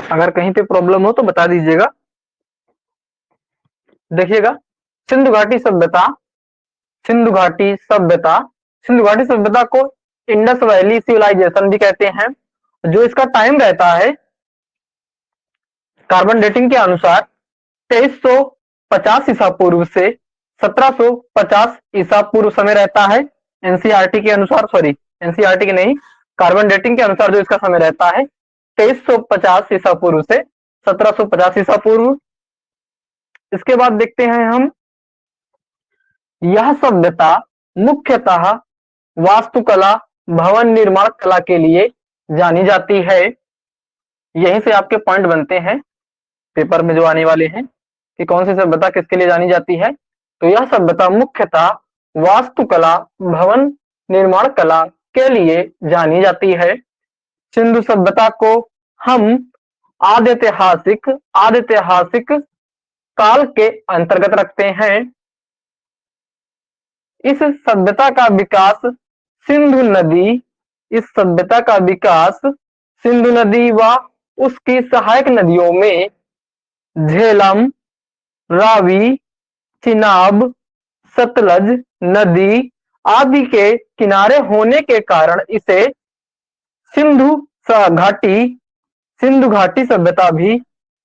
अगर कहीं पे प्रॉब्लम हो तो बता दीजिएगा। देखिएगा, सिंधु घाटी सभ्यता, सिंधु घाटी सभ्यता, सिंधु घाटी सभ्यता को इंडस वैली सिविलाइजेशन भी कहते हैं। जो इसका टाइम रहता है कार्बन डेटिंग के अनुसार 2350 ईसा पूर्व से 1750 ईसा पूर्व समय रहता है। एनसीईआरटी के अनुसार, सॉरी एनसीईआरटी के नहीं, कार्बन डेटिंग के अनुसार जो इसका समय रहता है 2350 ईसा पूर्व से 1750 ईसा पूर्व। इसके बाद देखते हैं हम, यह सभ्यता मुख्यतः वास्तुकला, भवन निर्माण कला के लिए जानी जाती है। यहीं से आपके पॉइंट बनते हैं पेपर में जो आने वाले हैं कि कौन सी सभ्यता किसके लिए जानी जाती है। तो यह सभ्यता मुख्यतः वास्तुकला, भवन निर्माण कला के लिए जानी जाती है। सिंधु सभ्यता को हम आद्यैतिहासिक काल के अंतर्गत रखते हैं। इस सभ्यता का विकास सिंधु नदी, इस सभ्यता का विकास सिंधु नदी व उसकी सहायक नदियों में झेलम, रावी, चिनाब, सतलज नदी आदि के किनारे होने के कारण इसे सिंधु घाटी सभ्यता भी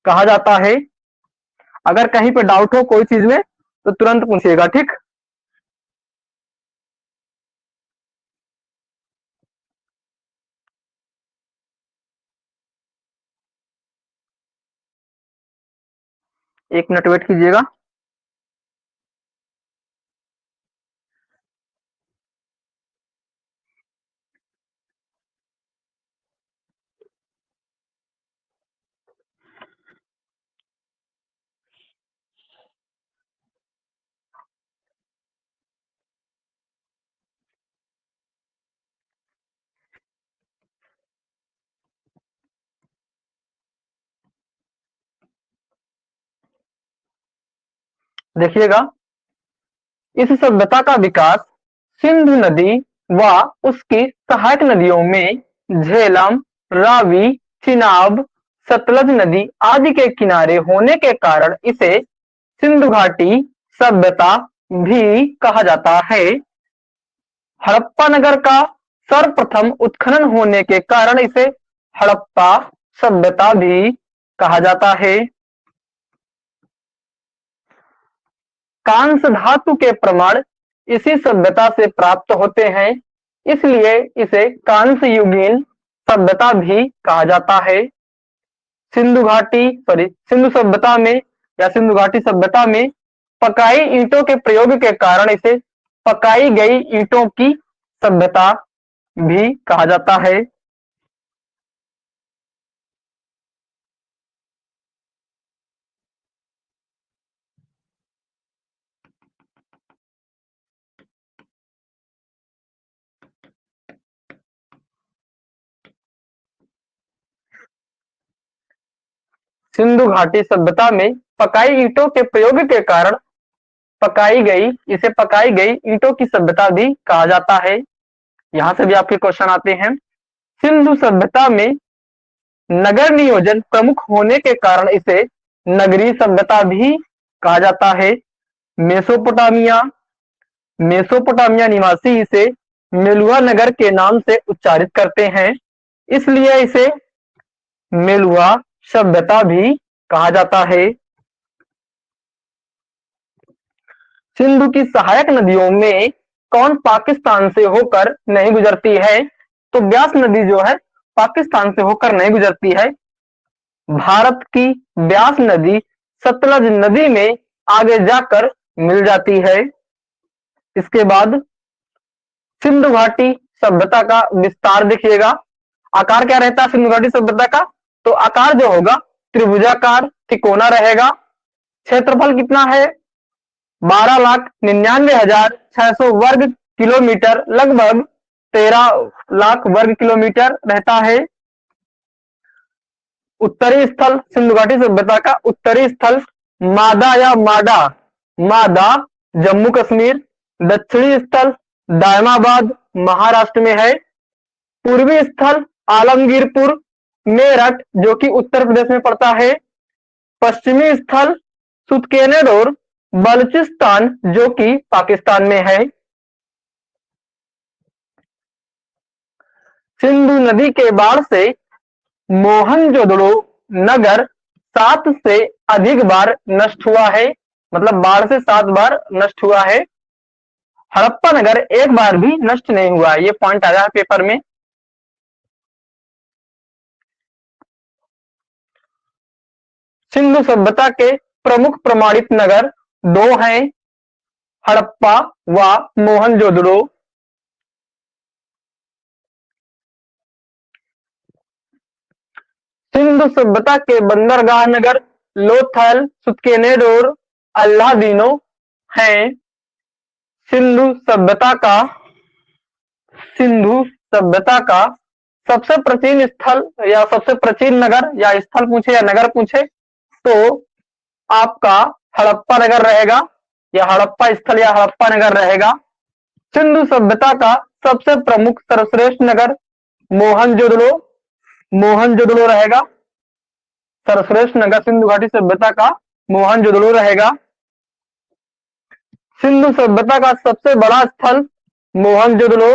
कहा जाता है। अगर कहीं पे डाउट हो कोई चीज में तो तुरंत पूछिएगा, ठीक। एक मिनट वेट कीजिएगा। देखिएगा, इस सभ्यता का विकास सिंधु नदी व उसकी सहायक नदियों में झेलम, रावी, चिनाब, सतलज नदी आदि के किनारे होने के कारण इसे सिंधु घाटी सभ्यता भी कहा जाता है। हड़प्पा नगर का सर्वप्रथम उत्खनन होने के कारण इसे हड़प्पा सभ्यता भी कहा जाता है। कांस्य धातु के प्रमाण इसी सभ्यता से प्राप्त होते हैं, इसलिए इसे कांस्य युगीन सभ्यता भी कहा जाता है। सिंधु सभ्यता में या सिंधु घाटी सभ्यता में पकाई ईंटों के प्रयोग के कारण इसे पकाई गई ईंटों की सभ्यता भी कहा जाता है। सिंधु घाटी सभ्यता में पकाई ईंटों के प्रयोग के कारण इसे पकाई गई ईंटों की सभ्यता भी कहा जाता है। यहां से भी आपके क्वेश्चन आते हैं। सिंधु सभ्यता में नगर नियोजन प्रमुख होने के कारण इसे नगरीय सभ्यता भी कहा जाता है। मेसोपोटामिया निवासी इसे मेलुआ नगर के नाम से उच्चारित करते हैं, इसलिए इसे मेलुआ सभ्यता भी कहा जाता है। सिंधु की सहायक नदियों में कौन पाकिस्तान से होकर नहीं गुजरती है? तो ब्यास नदी जो है पाकिस्तान से होकर नहीं गुजरती है। भारत की ब्यास नदी सतलज नदी में आगे जाकर मिल जाती है। इसके बाद सिंधु घाटी सभ्यता का विस्तार देखिएगा। आकार क्या रहता है सिंधु घाटी सभ्यता का? तो आकार जो होगा त्रिभुजाकार तिकोना रहेगा। क्षेत्रफल कितना है? 12,99,600 वर्ग किलोमीटर, लगभग 13 लाख वर्ग किलोमीटर रहता है। उत्तरी स्थल सिंधु घाटी सभ्यता का उत्तरी स्थल मादा या मादा जम्मू कश्मीर। दक्षिणी स्थल दायमाबाद महाराष्ट्र में है। पूर्वी स्थल आलमगीरपुर मेरठ जो कि उत्तर प्रदेश में पड़ता है, पश्चिमी स्थल सुतकेनेडोर बलूचिस्तान जो कि पाकिस्तान में है, सिंधु नदी के बाढ़ से मोहनजोदड़ो नगर 7 से अधिक बार नष्ट हुआ है, मतलब बाढ़ से 7 बार नष्ट हुआ है। हड़प्पा नगर एक बार भी नष्ट नहीं हुआ, ये पॉइंट आया है पेपर में। सिंधु सभ्यता के प्रमुख प्रमाणित नगर 2 हैं, हड़प्पा व मोहनजोदड़ो। सिंधु सभ्यता के बंदरगाह नगर लोथल, सुतकेनेडोर, अल्लादीनो हैं। सिंधु सभ्यता का सबसे प्राचीन स्थल या सबसे प्राचीन नगर या स्थल पूछे या नगर पूछे तो आपका हड़प्पा नगर रहेगा, या हड़प्पा स्थल या हड़प्पा नगर रहेगा। सिंधु सभ्यता का सबसे प्रमुख सर्वश्रेष्ठ नगर मोहनजोदड़ो रहेगा। सर्वश्रेष्ठ नगर सिंधु घाटी सभ्यता का मोहनजोदड़ो रहेगा। सिंधु सभ्यता का सबसे बड़ा स्थल मोहनजोदड़ो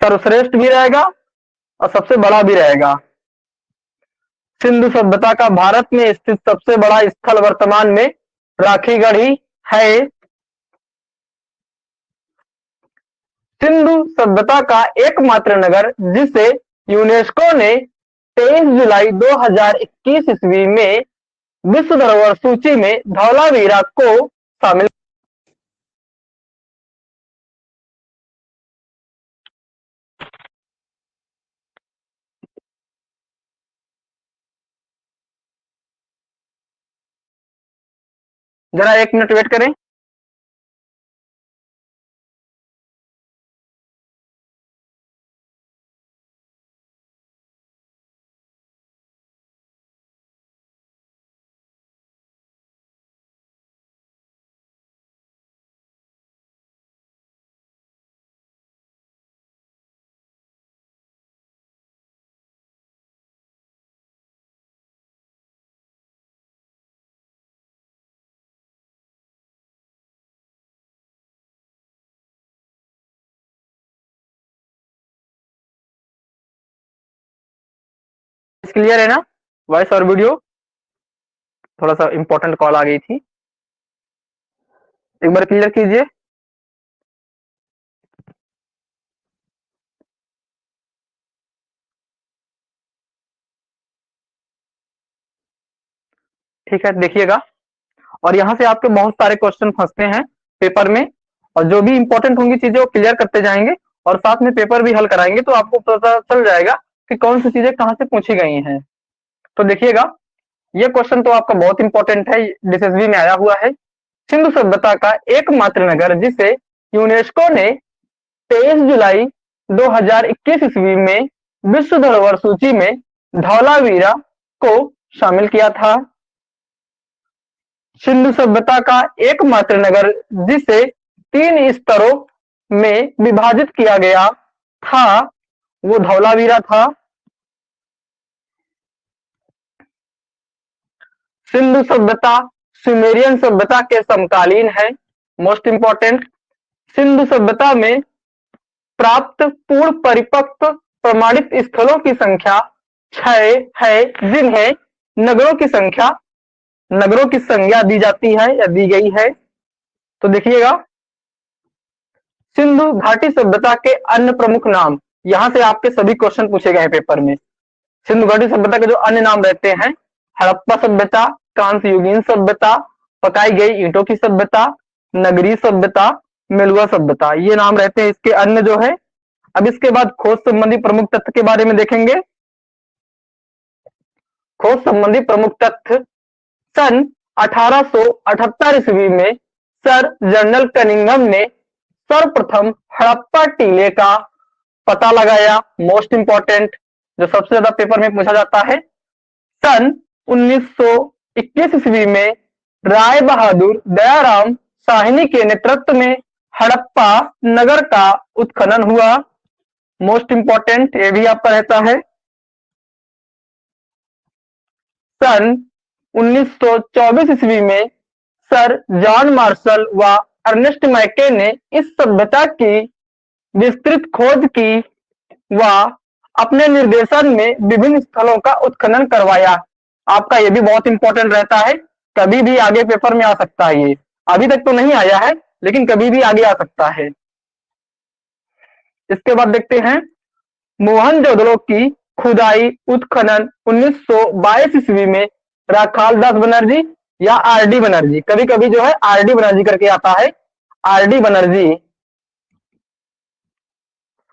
सर्वश्रेष्ठ भी रहेगा और सबसे बड़ा भी रहेगा। सिंधु सभ्यता का भारत में स्थित सबसे बड़ा स्थल वर्तमान में राखीगढ़ ही है। सिंधु सभ्यता का एकमात्र नगर जिसे यूनेस्को ने 23 जुलाई 2021 ईस्वी में विश्व धरोहर सूची में धौलावीरा को शामिल। जरा 1 मिनट वेट करें। क्लियर है ना, वॉइस और वीडियो? थोड़ा सा इंपॉर्टेंट कॉल आ गई थी, एक बार क्लियर कीजिए। ठीक है, देखिएगा। और यहाँ से आपके बहुत सारे क्वेश्चन फंसते हैं पेपर में, और जो भी इंपॉर्टेंट होंगी चीजें वो क्लियर करते जाएंगे और साथ में पेपर भी हल कराएंगे, तो आपको पता चल जाएगा कि कौन सी चीजें कहाँ से पूछी गई हैं। तो देखिएगा, ये क्वेश्चन तो आपका बहुत इंपॉर्टेंट है, DSSB में आया हुआ है। सिंधु सभ्यता का एकमात्र नगर जिसे यूनेस्को ने 23 जुलाई 2021 ईस्वी में विश्व धरोहर सूची में धौलावीरा को शामिल किया था। सिंधु सभ्यता का एकमात्र नगर जिसे 3 स्तरों में विभाजित किया गया था वो धौलावीरा था। सिंधु सभ्यता सुमेरियन सभ्यता के समकालीन है। मोस्ट इंपॉर्टेंट, सिंधु सभ्यता में प्राप्त पूर्ण परिपक्व प्रमाणित स्थलों की संख्या 6 है, जिन्हें नगरों की संज्ञा दी जाती है या दी गई है। तो देखिएगा, सिंधु घाटी सभ्यता के अन्य प्रमुख नाम, यहां से आपके सभी क्वेश्चन पूछे गए हैं पेपर में। सिंधु घाटी सभ्यता के जो अन्य नाम रहते हैं, हड़प्पा सभ्यता, कांस्य युगीन सभ्यता, पकाई गई ईंटों की सभ्यता, नगरीय सभ्यता, मेलुआ सभ्यता, ये नाम रहते हैं इसके अन्य जो है। अब इसके बाद खोज संबंधी प्रमुख तथ्य के बारे में देखेंगे। खोज संबंधी प्रमुख तथ्य, सन 1878 ईस्वी में सर जनरल कनिंघम ने सर्वप्रथम हड़प्पा टीले का पता लगाया। मोस्ट इंपॉर्टेंट, जो सबसे ज्यादा पेपर में पूछा जाता है। सन 1921 ईस्वी में राय बहादुर दयाराम साहनी के नेतृत्व में हड़प्पा नगर का उत्खनन हुआ। मोस्ट इंपॉर्टेंट, ये भी आपका रहता है। सन 1924 ईस्वी में सर जॉन मार्शल व अर्नेस्ट मैके ने इस सभ्यता की विस्तृत खोज की व अपने निर्देशन में विभिन्न स्थलों का उत्खनन करवाया। आपका ये भी बहुत इंपॉर्टेंट रहता है, कभी भी आगे पेपर में आ सकता है। ये अभी तक तो नहीं आया है, लेकिन कभी भी आगे आ सकता है। इसके बाद देखते हैं मोहनजोदड़ो की खुदाई उत्खनन 1922 ईस्वी में राखाल दास बनर्जी या आरडी बनर्जी, कभी कभी जो है आरडी बनर्जी करके आता है, आरडी बनर्जी,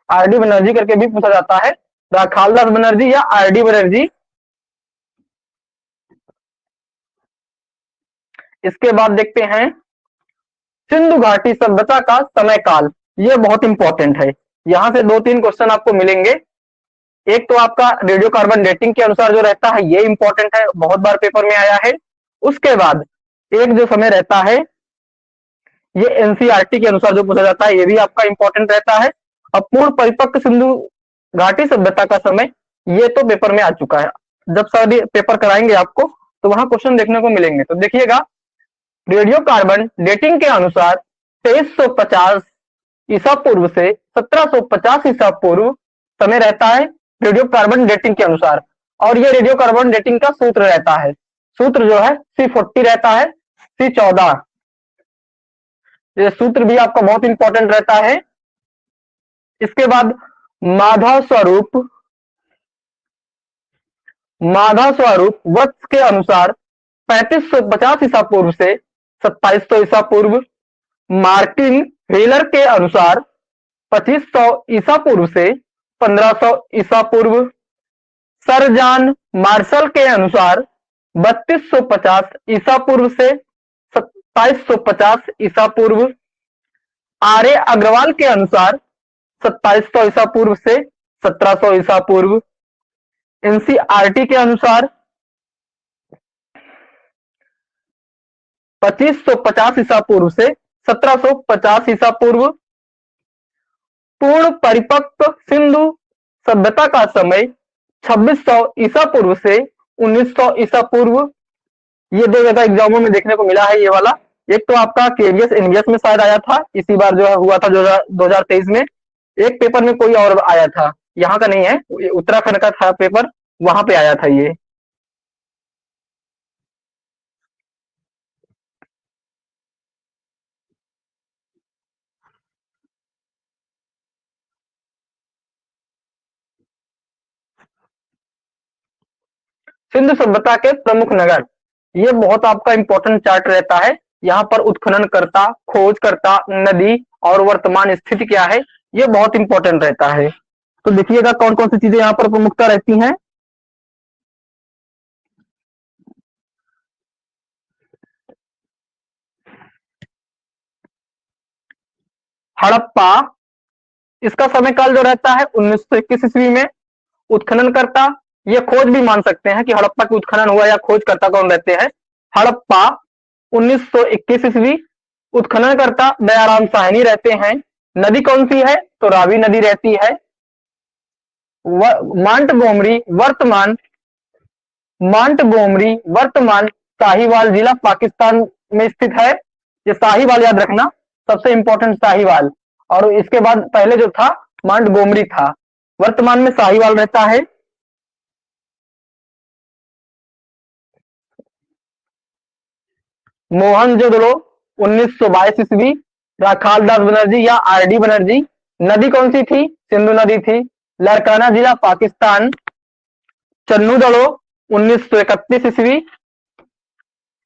आरडी बनर्जी करके भी पूछा जाता है, राखाल दास बनर्जी या आरडी बनर्जी। इसके बाद देखते हैं सिंधु घाटी सभ्यता का समय काल, ये बहुत इंपॉर्टेंट है। यहां से 2-3 क्वेश्चन आपको मिलेंगे। एक तो आपका रेडियो कार्बन डेटिंग के अनुसार जो रहता है ये इंपॉर्टेंट है, बहुत बार पेपर में आया है। उसके बाद एक जो समय रहता है ये एनसीईआरटी के अनुसार जो पूछा जाता है, ये भी आपका इंपॉर्टेंट रहता है। अब पूर्ण परिपक्व सिंधु घाटी सभ्यता का समय, ये तो पेपर में आ चुका है, जब सारे पेपर कराएंगे आपको तो वहां क्वेश्चन देखने को मिलेंगे। तो देखिएगा रेडियो कार्बन डेटिंग के अनुसार 2350 ईसा पूर्व से 1750 ईसा पूर्व समय रहता है रेडियो कार्बन डेटिंग के अनुसार। और ये रेडियो कार्बन डेटिंग का सूत्र रहता है, सूत्र जो है C40 रहता है, C14, ये सूत्र भी आपका बहुत इंपॉर्टेंट रहता है। इसके बाद माधव स्वरूप वत्स के अनुसार 3550 ईसा पूर्व से 2700 ईसा पूर्व, मार्टिन व्हीलर के अनुसार 2500 ईसा पूर्व से 1500 ईसा पूर्व, सर जॉन मार्शल के अनुसार 3250 ईसा पूर्व से 2750 ईसा पूर्व, आर्य अग्रवाल के अनुसार 2700 ईसा पूर्व से 1700 ईसा पूर्व, एनसीईआरटी के अनुसार 2550 ईसा पूर्व से 1750 ईसा पूर्व, पूर्ण परिपक्व सिंधु सभ्यता का समय 2600 ईसा पूर्व से 1900 ईसा पूर्व। ये 2 जगह एग्जामों में देखने को मिला है ये वाला। एक तो आपका केवीएस एनवीएस में शायद आया था, इसी बार जो है हुआ था 2023 में। एक पेपर में कोई और आया था, यहाँ का नहीं है, उत्तराखंड का था पेपर, वहां पे आया था ये। सिंधु सभ्यता के प्रमुख नगर, ये बहुत आपका इंपॉर्टेंट चार्ट रहता है। यहाँ पर उत्खनन करता, खोज करता, नदी और वर्तमान स्थिति क्या है, ये बहुत इंपॉर्टेंट रहता है। तो देखिएगा कौन कौन सी चीजें यहाँ पर प्रमुखता रहती हैं। हड़प्पा, इसका समय काल जो रहता है 1921 ईस्वी में। उत्खनन करता, ये खोज भी मान सकते हैं कि हड़प्पा की उत्खनन हुआ या खोज करता कौन रहते हैं। हड़प्पा 1921 ईस्वी। उत्खनन करता दयाराम साहनी रहते हैं। नदी कौन सी है, तो रावी नदी रहती है। मांटगोमरी वर्तमान साहिवाल जिला पाकिस्तान में स्थित है। ये साहिवाल याद रखना, सबसे इंपॉर्टेंट साहिवाल। और इसके बाद पहले जो था मांटगोमरी था, वर्तमान में साहिवाल रहता है। मोहनजोदड़ो 1922 ईस्वी, राखाल दास बनर्जी या आरडी बनर्जी। नदी कौन सी थी, सिंधु नदी थी। लड़काना जिला पाकिस्तान। चन्नूदड़ो 1931 ईस्वी,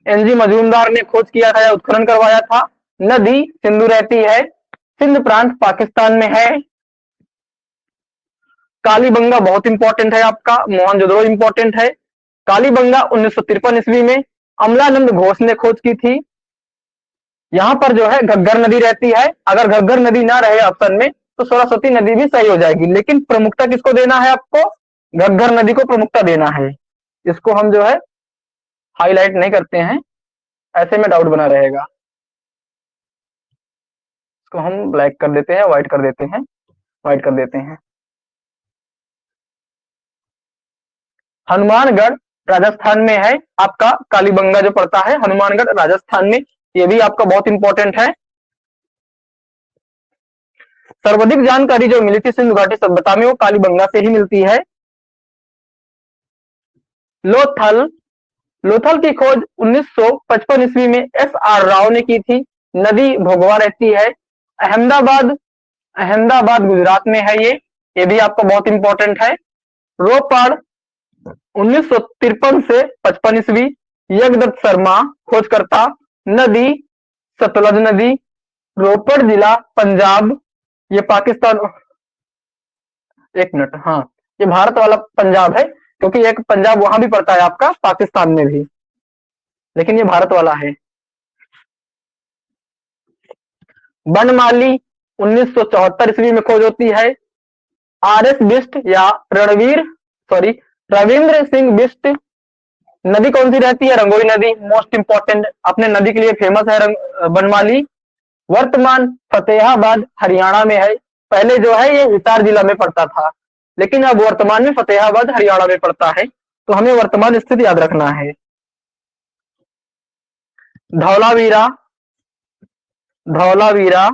एनजी मजूमदार ने खोज किया था या उत्खनन करवाया था। नदी सिंधु रहती है, सिंध प्रांत पाकिस्तान में है। कालीबंगा बहुत इंपॉर्टेंट है आपका, मोहनजोदड़ो इंपॉर्टेंट है। कालीबंगा 1953 ईस्वी में अमलानंद घोष ने खोज की थी। यहां पर जो है घग्गर नदी रहती है। अगर घग्गर नदी ना रहे ऑप्शन में तो सरस्वती नदी भी सही हो जाएगी, लेकिन प्रमुखता किसको देना है आपको, घग्गर नदी को प्रमुखता देना है। इसको हम जो है हाईलाइट नहीं करते हैं, ऐसे में डाउट बना रहेगा। इसको हम ब्लैक कर देते हैं, व्हाइट कर देते हैं, व्हाइट कर देते हैं। हनुमानगढ़ राजस्थान में है आपका कालीबंगा जो पड़ता है, हनुमानगढ़ राजस्थान में, ये भी आपका बहुत इंपॉर्टेंट है। सर्वाधिक जानकारी जो मिली थी सिंधु घाटी सभ्यता में वो कालीबंगा से ही मिलती है। लोथल, लोथल की खोज 1955 ईस्वी में एस आर राव ने की थी। नदी भोगवा रहती है। अहमदाबाद, अहमदाबाद गुजरात में है ये भी आपका बहुत इंपॉर्टेंट है। रोपड़ 1953 से 55 ईस्वी, यज्ञदत्त शर्मा खोजकर्ता। नदी सतलज नदी, रोपड़ जिला पंजाब, ये पाकिस्तान, एक मिनट, हाँ, ये भारत वाला पंजाब है, क्योंकि एक पंजाब वहां भी पड़ता है आपका पाकिस्तान में भी, लेकिन ये भारत वाला है। बनमाली 1974 ईस्वी में खोज होती है। आर एस बिष्ट या रणवीर, सॉरी, रविंद्र सिंह बिष्ट। नदी कौन सी रहती है? रंगोई नदी, मोस्ट इंपॉर्टेंट, अपने नदी के लिए फेमस है बनमाली। वर्तमान फतेहाबाद हरियाणा में है। पहले जो है ये हिसार जिला में पड़ता था, लेकिन अब वर्तमान में फतेहाबाद हरियाणा में पड़ता है, तो हमें वर्तमान स्थिति याद रखना है। धौलावीरा, धौलावीरा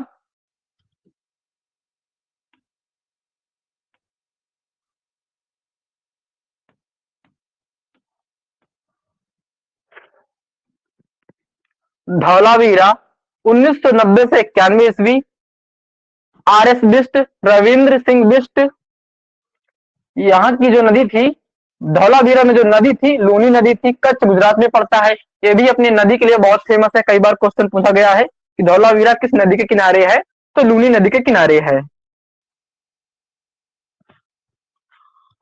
धौलावीरा 1990 से 91 ईस्वी। R S Bisht, Ravindra Singh Bisht. यहाँ की जो नदी थी, धौलावीरा में जो नदी थी लूनी नदी थी, कच्छ गुजरात में पड़ता है। ये भी अपनी नदी के लिए बहुत फेमस है, कई बार क्वेश्चन पूछा गया है कि धौलावीरा किस नदी के किनारे है, तो लूनी नदी के किनारे है।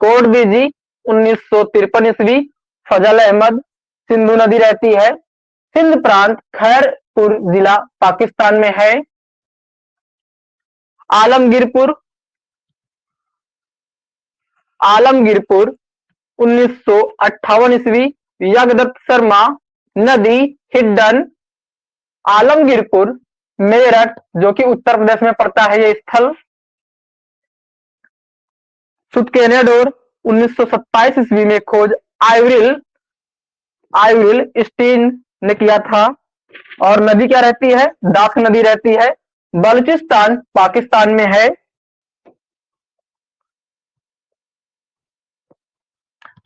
कोटबीजी 1953 ईस्वी, फजल अहमद। सिंधु नदी रहती है। सिंध प्रांत खैरपुर जिला पाकिस्तान में है। आलमगीरपुर, आलमगीरपुर 1958 ईस्वी, यज्ञदत्त शर्मा। नदी हिड्डन। आलमगीरपुर मेरठ जो कि उत्तर प्रदेश में पड़ता है ये स्थल। सुतकेनेडोर 1927 ईस्वी में खोज आइवरिल, आइवरिल स्टीन ने किया था। और नदी क्या रहती है? दाख नदी रहती है। बलूचिस्तान पाकिस्तान में है।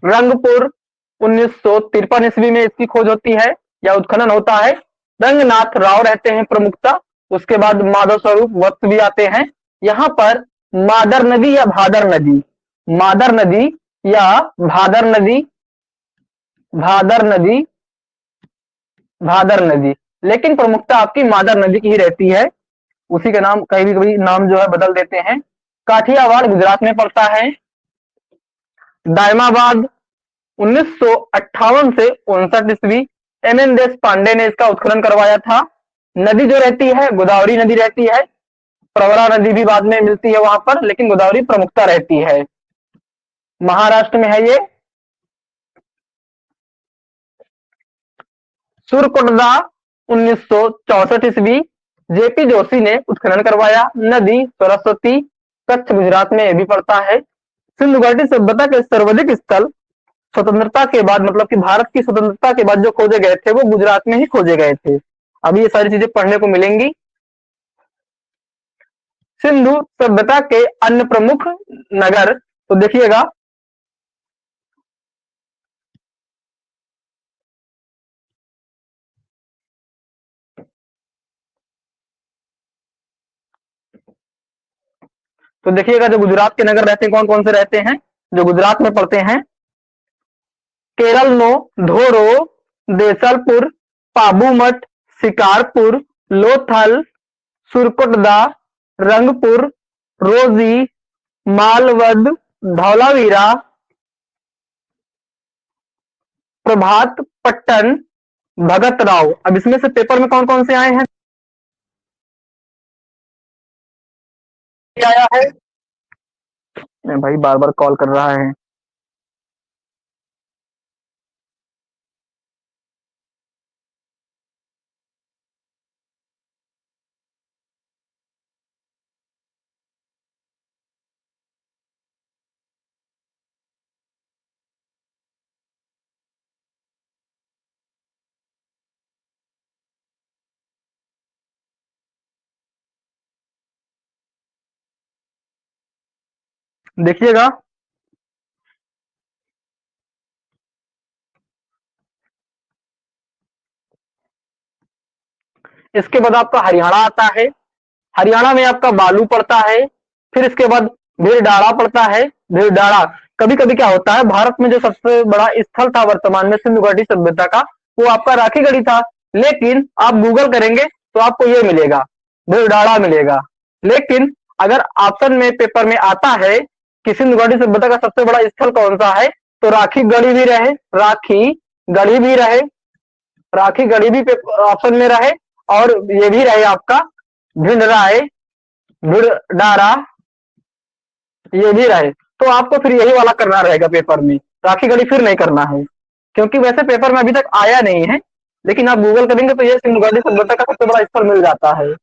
रंगपुर 1953 ईस्वी में इसकी खोज होती है या उत्खनन होता है। रंगनाथ राव रहते हैं प्रमुखता, उसके बाद माधव स्वरूप वत्स भी आते हैं। यहाँ पर मादर नदी या भादर नदी, मादर नदी या भादर नदी, भादर नदी, भादर नदी, लेकिन प्रमुखता आपकी मादर नदी की ही रहती है। उसी का नाम कभी कभी नाम जो है बदल देते हैं। काठियावाड़ गुजरात में पड़ता है। दायमाबाद 1958 से 59 ईस्वी, एम एन देश पांडे ने इसका उत्खनन करवाया था। नदी जो रहती है गोदावरी नदी रहती है। प्रवरा नदी भी बाद में मिलती है वहां पर, लेकिन गोदावरी प्रमुखता रहती है। महाराष्ट्र में है ये। सुरकुटदा 1964 ईस्वी, जेपी जोशी ने उत्खनन करवाया। नदी सरस्वती, कच्छ गुजरात में भी पड़ता है। सिंधु घाटी सभ्यता के सर्वाधिक स्थल स्वतंत्रता के बाद, मतलब कि भारत की स्वतंत्रता के बाद जो खोजे गए थे वो गुजरात में ही खोजे गए थे। अभी ये सारी चीजें पढ़ने को मिलेंगी। सिंधु सभ्यता के अन्य प्रमुख नगर, तो देखिएगा, तो देखिएगा जो गुजरात के नगर रहते हैं कौन कौन से रहते हैं जो गुजरात में पड़ते हैं। केरलनो, धोरो, देसलपुर, पाबूमठ, शिकारपुर, लोथल, सुरकुटदा, रंगपुर, रोजी, मालवद, धौलावीरा, प्रभात पट्टन, भगत राव। अब इसमें से पेपर में कौन कौन से आए हैं? आया है, भाई बार बार कॉल कर रहा है। देखिएगा, इसके बाद आपका हरियाणा आता है। हरियाणा में आपका बालू पड़ता है। फिर इसके बाद भीलडाड़ा पड़ता है। भीलडाड़ा, कभी कभी क्या होता है, भारत में जो सबसे बड़ा स्थल था वर्तमान में सिंधु घाटी सभ्यता का, वो आपका राखीगढ़ी था। लेकिन आप गूगल करेंगे तो आपको ये मिलेगा, भीलडाड़ा मिलेगा। लेकिन अगर ऑप्शन में पेपर में आता है कि सिंधु घाटी सभ्यता का सबसे बड़ा स्थल कौन सा है, तो राखी गढ़ी भी रहे, राखी गढ़ी भी रहे, राखी गढ़ी भी ऑप्शन में रहे, और ये भी रहे आपका भिंडराय, भिड़डारा, ये भी रहे। तो आपको फिर यही वाला करना रहेगा पेपर में, राखी गढ़ी फिर नहीं करना है, क्योंकि वैसे पेपर में अभी तक आया नहीं है। लेकिन आप गूगल करेंगे तो ये सिंधु घाटी सभ्यता का सबसे बड़ा स्थल मिल जाता है।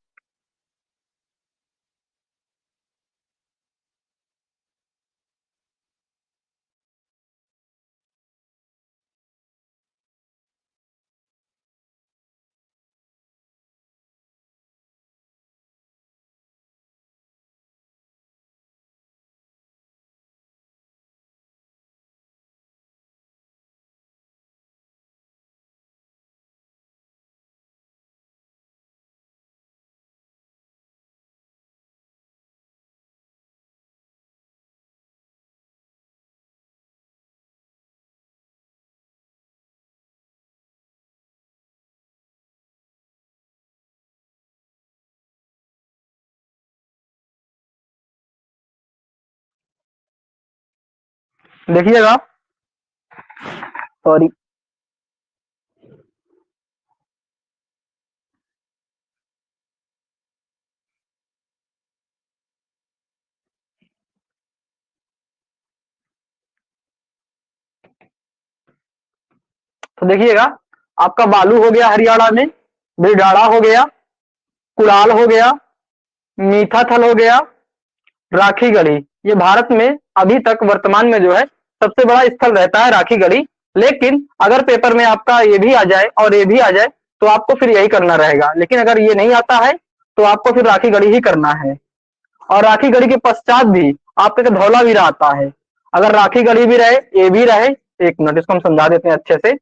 देखिएगा, सॉरी, तो देखिएगा, आपका बालू हो गया हरियाणा में, भिलडाड़ा हो गया, कुड़ाल हो गया, मीठाथल हो गया, राखी गढ़ी। ये भारत में अभी तक वर्तमान में जो है सबसे बड़ा स्थल रहता है राखी गढ़ी। लेकिन अगर पेपर में आपका ये भी आ जाए और ये भी आ जाए तो आपको फिर यही करना रहेगा। लेकिन अगर ये नहीं आता है तो आपको फिर राखी गढ़ी ही करना है। और राखी गढ़ी के पश्चात भी आपके धौलावीरा आता है। अगर राखी गढ़ी भी रहे, ये भी रहे, एक मिनट इसको हम समझा देते हैं अच्छे से।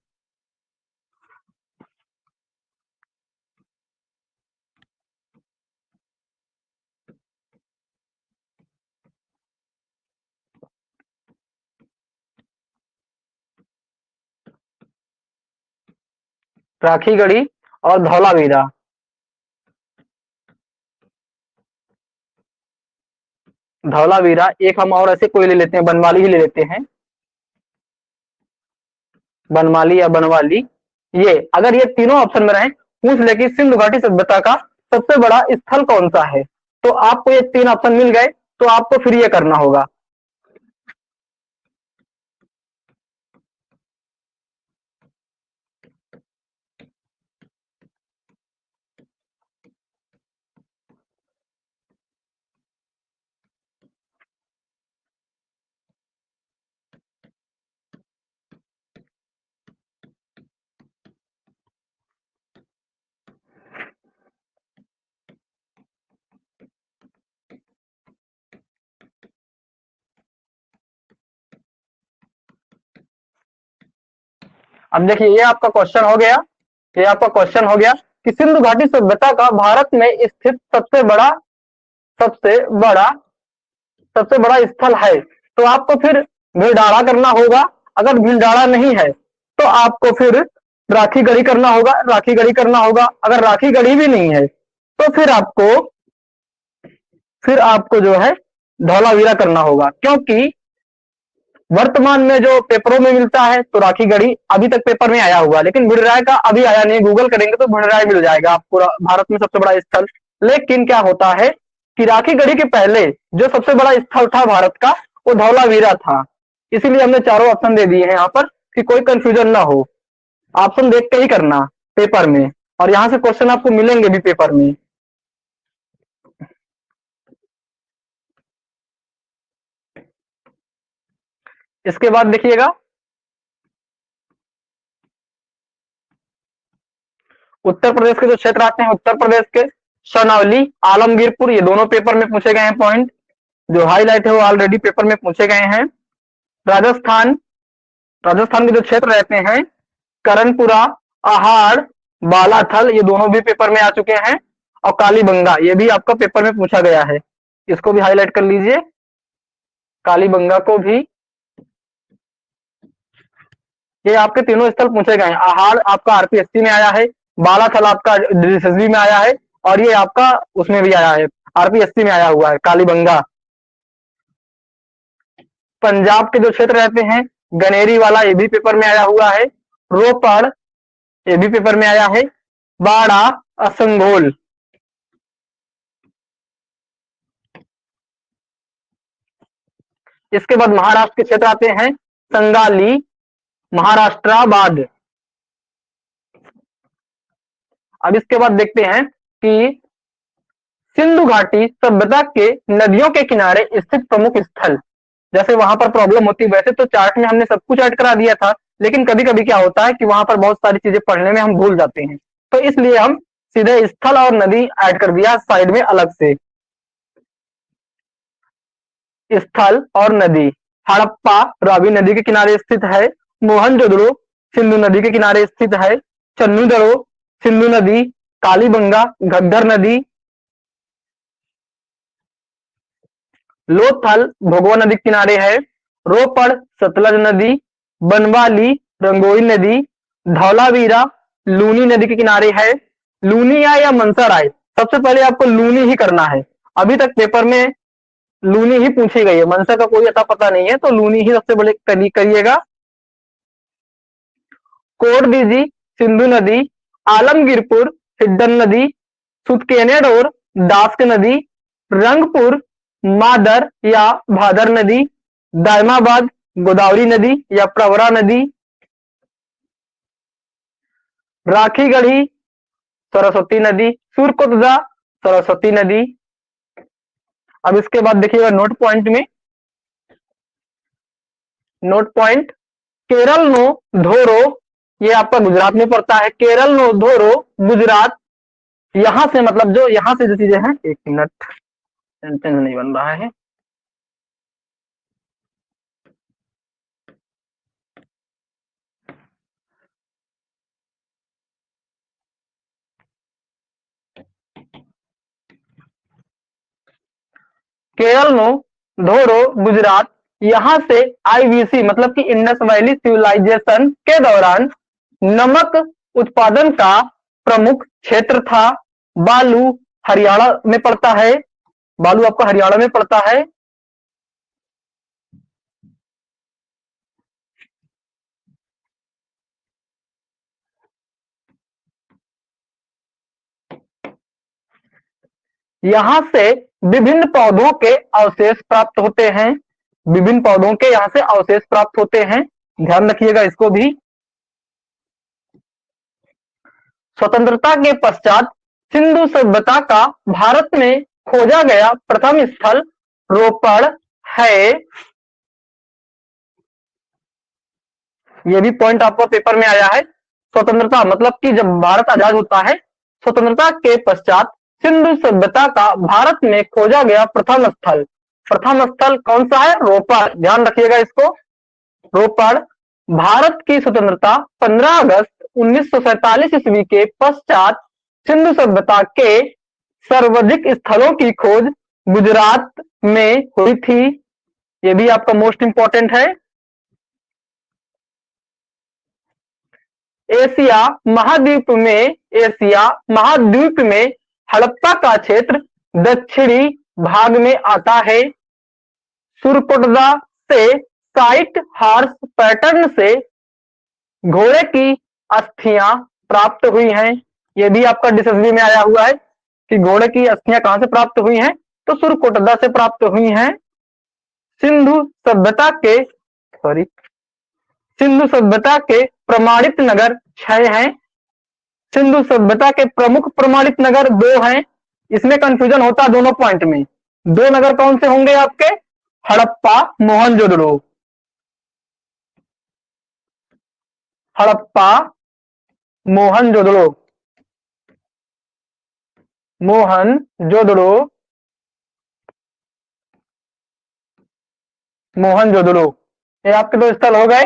राखी गढ़ी और धौलावीरा, धौलावीरा, एक हम और ऐसे कोई ले लेते हैं, बनवाली ही ले लेते हैं, बनमाली या बनवाली। ये अगर ये तीनों ऑप्शन में रहे, पूछ ले कि सिंधु घाटी सभ्यता का सबसे बड़ा स्थल कौन सा है, तो आपको ये तीन ऑप्शन मिल गए, तो आपको फिर ये करना होगा। अब देखिए, ये आपका क्वेश्चन हो गया, ये आपका क्वेश्चन हो गया कि सिंधु घाटी सभ्यता का भारत में स्थित सबसे बड़ा सबसे बड़ा स्थल है, तो आपको फिर भीलडाड़ा करना होगा। अगर भीलडाड़ा नहीं है तो आपको फिर राखी गढ़ी करना होगा, राखी गढ़ी करना होगा। अगर राखी गढ़ी भी नहीं है तो फिर आपको जो है धौलावीरा करना होगा, क्योंकि वर्तमान में जो पेपरों में मिलता है तो राखी गढ़ी अभी तक पेपर में आया हुआ, लेकिन भिड़राय का अभी आया नहीं। गूगल करेंगे तो भिड़राय मिल जाएगा आपको, भारत में सबसे बड़ा स्थल। लेकिन क्या होता है कि राखी गढ़ी के पहले जो सबसे बड़ा स्थल था भारत का, वो धौलावीरा था। इसीलिए हमने चारों ऑप्शन दे दिए हैं यहाँ पर कि कोई कंफ्यूजन ना हो। ऑप्शन देख के ही करना पेपर में, और यहाँ से क्वेश्चन आपको मिलेंगे भी पेपर में। इसके बाद देखिएगा, उत्तर प्रदेश के जो क्षेत्र आते हैं, उत्तर प्रदेश के सनौली, आलमगीरपुर, ये दोनों पेपर में पूछे गए हैं पॉइंट। जो हाईलाइट है वो ऑलरेडी पेपर में पूछे गए हैं। राजस्थान राजस्थान के जो क्षेत्र रहते हैं, करणपुरा, आहाड़, बालाथल, ये दोनों भी पेपर में आ चुके हैं। और कालीबंगा, ये भी आपका पेपर में पूछा गया है, इसको भी हाईलाइट कर लीजिए। कालीबंगा को भी, ये आपके तीनों स्थल पूछे गए हैं। आहाड़ आपका आरपीएससी में आया है, बालाथल आपका डीएसएसबी में आया है, और ये आपका उसमें भी आया है, आरपीएससी में आया हुआ है कालीबंगा। पंजाब के जो क्षेत्र रहते हैं, गनेरी वाला, ये भी पेपर में आया हुआ है। रोपड़, ये भी पेपर में आया है। बाड़ा, असंगोल, इसके बाद महाराष्ट्र के क्षेत्र आते हैं, संगाली, महाराष्ट्राबाद। अब इसके बाद देखते हैं कि सिंधु घाटी सभ्यता के नदियों के किनारे स्थित प्रमुख स्थल, जैसे वहां पर प्रॉब्लम होती है, वैसे तो चार्ट में हमने सब कुछ ऐड करा दिया था, लेकिन कभी कभी क्या होता है कि वहां पर बहुत सारी चीजें पढ़ने में हम भूल जाते हैं, तो इसलिए हम सीधे स्थल और नदी ऐड कर दिया साइड में अलग से। स्थल और नदी, हड़प्पा रावी नदी के किनारे स्थित है। मोहनजोदड़ो सिंधु नदी के किनारे स्थित है। चन्नूदड़ो सिंधु नदी, कालीबंगा घग्गर नदी, लोथल भगवा नदी के किनारे है। रोपड़ सतलज नदी, बनवाली रंगोई नदी, धौलावीरा लूनी नदी के किनारे है। लूनी आए या मंसर आए, सबसे पहले आपको लूनी ही करना है। अभी तक पेपर में लूनी ही पूछी गई है, मंसर का कोई अता पता नहीं है, तो लूनी ही सबसे बड़े करिएगा। कोटदीजी सिंधु नदी, आलमगीरपुर हिड्डन नदी, सुतकेनेडोर दास्क नदी, रंगपुर मादर या भादर नदी, दायमाबाद गोदावरी नदी या प्रवरा नदी, राखीगढ़ी सरस्वती नदी, सुरकोटदा सरस्वती नदी। अब इसके बाद देखिएगा नोट पॉइंट में, नोट पॉइंट, केरल नो धोरो, ये आपका गुजरात में पड़ता है। केरल नो धोरो गुजरात, यहां से मतलब जो यहां से जो चीजें हैं, एक मिनट सेंटेंस नहीं बन रहा है। केरल नो धोरो गुजरात, यहां से आईवीसी मतलब कि इंडस वैली सिविलाइजेशन के दौरान नमक उत्पादन का प्रमुख क्षेत्र था। बालू हरियाणा में पड़ता है, बालू आपका हरियाणा में पड़ता है। यहां से विभिन्न पौधों के अवशेष प्राप्त होते हैं, विभिन्न पौधों के यहां से अवशेष प्राप्त होते हैं, ध्यान रखिएगा इसको भी। स्वतंत्रता के पश्चात सिंधु सभ्यता का भारत में खोजा गया प्रथम स्थल रोपड़ है। ये भी पॉइंट आपको पेपर में आया है। स्वतंत्रता मतलब कि जब भारत आजाद होता है, स्वतंत्रता के पश्चात सिंधु सभ्यता का भारत में खोजा गया प्रथम स्थल, प्रथम स्थल कौन सा है? रोपड़, ध्यान रखिएगा इसको। रोपड़ भारत की स्वतंत्रता 15 अगस्त 1947 ईस्वी के पश्चात सिंधु सभ्यता के सर्वाधिक स्थलों की खोज गुजरात में हुई थी। ये भी आपका मोस्ट इंपॉर्टेंट है। एशिया महाद्वीप में हड़प्पा का क्षेत्र दक्षिणी भाग में आता है। सुरकोटदा से साइट हार्स पैटर्न से घोड़े की अस्थियां प्राप्त हुई हैं। ये भी आपका डीएसएसबी में आया हुआ है कि घोड़े की अस्थियां कहां से प्राप्त हुई हैं, तो सुरकोटदा से प्राप्त हुई हैं। सिंधु सभ्यता के प्रमाणित नगर 6 हैं। सिंधु सभ्यता के प्रमुख प्रमाणित नगर 2 हैं। इसमें कंफ्यूजन होता है दोनों पॉइंट में। 2 नगर कौन से होंगे आपके? हड़प्पा मोहनजोदड़ो, हड़प्पा मोहनजोदड़ो, मोहनजोदड़ो मोहनजोदड़ो। ये आपके दो स्थल हो गए।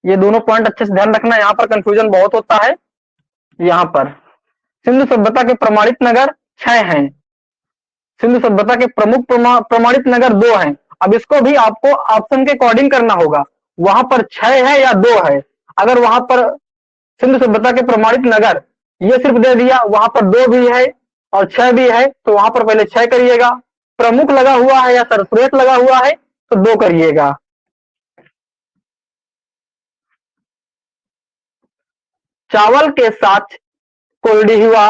ये दोनों पॉइंट अच्छे से ध्यान रखना, यहाँ पर कंफ्यूजन बहुत होता है। यहाँ पर सिंधु सभ्यता के प्रमाणित नगर 6 हैं। सिंधु सभ्यता के प्रमुख प्रमाणित नगर 2 हैं। अब इसको भी आपको ऑप्शन के अकॉर्डिंग करना होगा, वहां पर 6 है या 2 है। अगर वहां पर सिंधु सभ्यता के प्रमाणित नगर ये सिर्फ दे दिया, वहां पर 2 भी है और 6 भी है, तो वहां पर पहले 6 करिएगा। प्रमुख लगा हुआ है या सर्वश्रेष्ठ लगा हुआ है तो 2 करिएगा। चावल के साथ कोल्डिहिवा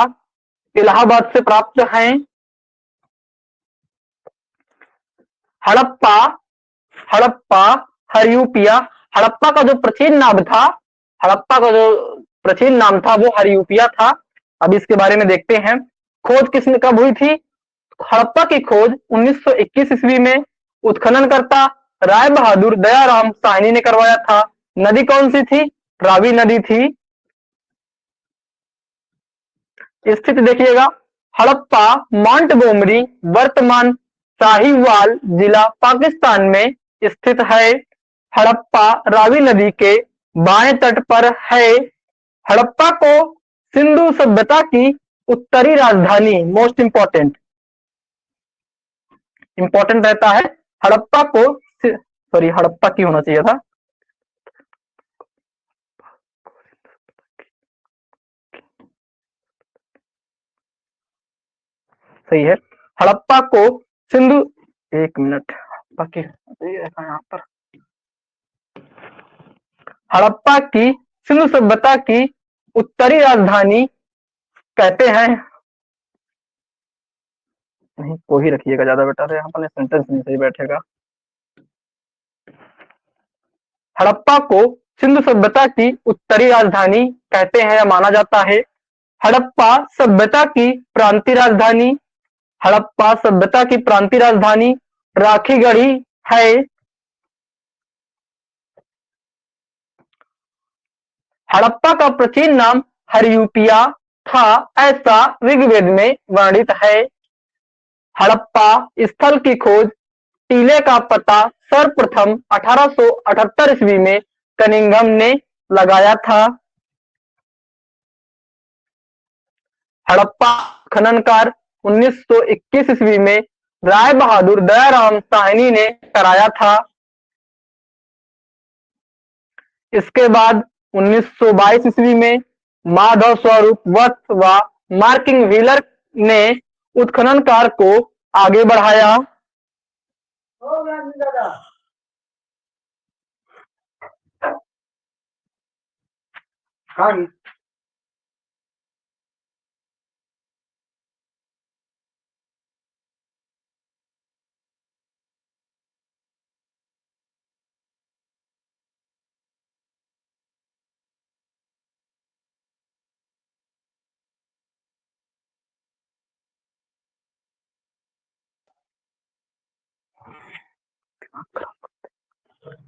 इलाहाबाद से प्राप्त हैं। हड़प्पा, हड़प्पा, हरियूपिया। हड़प्पा का जो प्राचीन नाम था, हड़प्पा का जो प्राचीन नाम था वो हरियूपिया था। अब इसके बारे में देखते हैं। खोज किसने कब हुई थी? हड़प्पा की खोज 1921 ईस्वी में उत्खननकर्ता राय बहादुर दयाराम साहनी ने करवाया था। नदी कौन सी थी? रावी नदी थी। स्थिति देखिएगा, हड़प्पा माउंटगोमरी वर्तमान साहिवाल जिला पाकिस्तान में स्थित है। हड़प्पा रावी नदी के बाएं तट पर है। हड़प्पा को सिंधु सभ्यता की उत्तरी राजधानी, मोस्ट इंपॉर्टेंट रहता है। हड़प्पा को, सॉरी हड़प्पा की होना चाहिए था। सही है। हड़प्पा को सिंधु, एक मिनट, बाकी यहाँ पर हड़प्पा की सिंधु सभ्यता की उत्तरी राजधानी कहते हैं। नहीं, को ही रखिएगा, ज्यादा बेटर है, यहाँ पर सेंटेंस नहीं सही बैठेगा। हड़प्पा को सिंधु सभ्यता की उत्तरी राजधानी कहते हैं या माना जाता है। हड़प्पा सभ्यता की प्रांतीय राजधानी, हड़प्पा सभ्यता की प्रांतीय राजधानी राखीगढ़ी है। हड़प्पा का प्राचीन नाम हरियूपिया था, ऐसा ऋग्वेद में वर्णित है। हड़प्पा स्थल की खोज टीले का पता सर्वप्रथम 1878 ईस्वी में कनिंघम ने लगाया था। हड़प्पा खननकार 1921 ईस्वी में राय बहादुर दयाराम साहनी ने कराया था। इसके बाद 1922 ईस्वी में माधव स्वरूप वत्स व मार्किंग व्हीलर ने उत्खनन कार्य को आगे बढ़ाया।